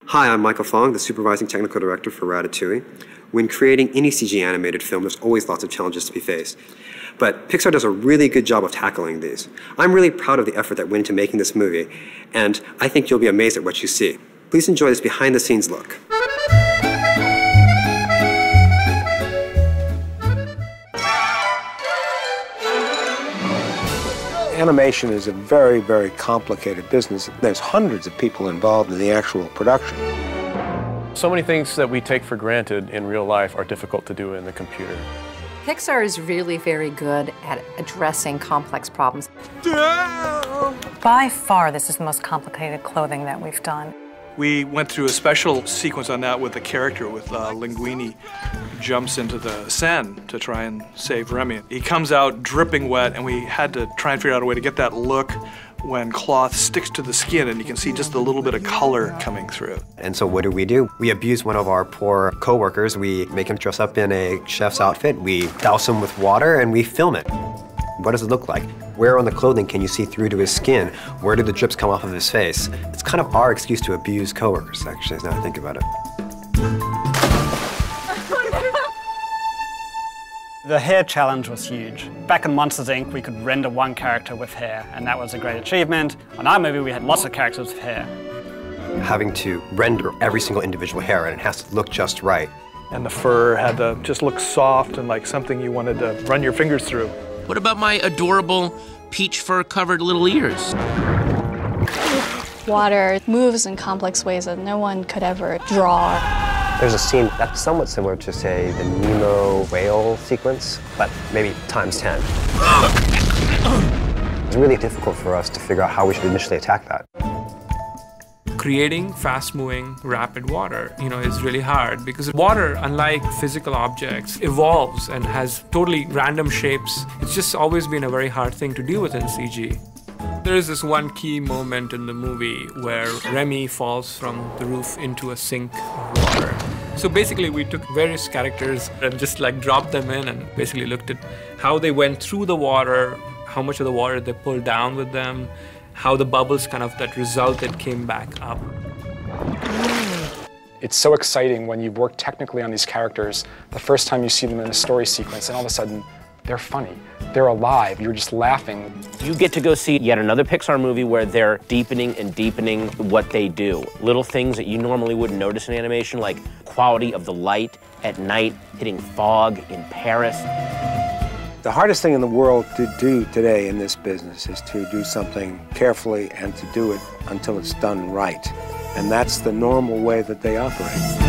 Hi, I'm Michael Fong, the Supervising Technical Director for Ratatouille. When creating any CG animated film, there's always lots of challenges to be faced. But Pixar does a really good job of tackling these. I'm really proud of the effort that went into making this movie, and I think you'll be amazed at what you see. Please enjoy this behind-the-scenes look. Animation is a very, very complicated business. There's hundreds of people involved in the actual production. So many things that we take for granted in real life are difficult to do in the computer. Pixar is really very good at addressing complex problems. By far, this is the most complicated clothing that we've done. We went through a special sequence on that with a character with Linguini jumps into the Seine to try and save Remy. He comes out dripping wet, and we had to try and figure out a way to get that look when cloth sticks to the skin and you can see just a little bit of color coming through. And so what do? We abuse one of our poor coworkers. We make him dress up in a chef's outfit. We douse him with water and we film it. What does it look like? Where on the clothing can you see through to his skin? Where do the drips come off of his face? It's kind of our excuse to abuse coworkers, actually, now I think about it. The hair challenge was huge. Back in Monsters, Inc., we could render one character with hair, and that was a great achievement. On our movie, we had lots of characters with hair. Having to render every single individual hair, and it has to look just right. And the fur had to just look soft and like something you wanted to run your fingers through. What about my adorable peach fur-covered little ears? Water moves in complex ways that no one could ever draw. There's a scene that's somewhat similar to, say, the Nemo whale sequence, but maybe times 10. It's really difficult for us to figure out how we should initially attack that. Creating fast-moving, rapid water, is really hard because water, unlike physical objects, evolves and has totally random shapes. It's just always been a very hard thing to deal with in CG. There is this one key moment in the movie where Remy falls from the roof into a sink of water. So basically we took various characters and just dropped them in and basically looked at how they went through the water, how much of the water they pulled down with them, how the bubbles that resulted came back up. It's so exciting when you've worked technically on these characters, the first time you see them in a story sequence, and all of a sudden, they're funny, they're alive, you're just laughing. You get to go see yet another Pixar movie where they're deepening and deepening what they do. Little things that you normally wouldn't notice in animation, like quality of the light at night, hitting fog in Paris. The hardest thing in the world to do today in this business is to do something carefully and to do it until it's done right. And that's the normal way that they operate.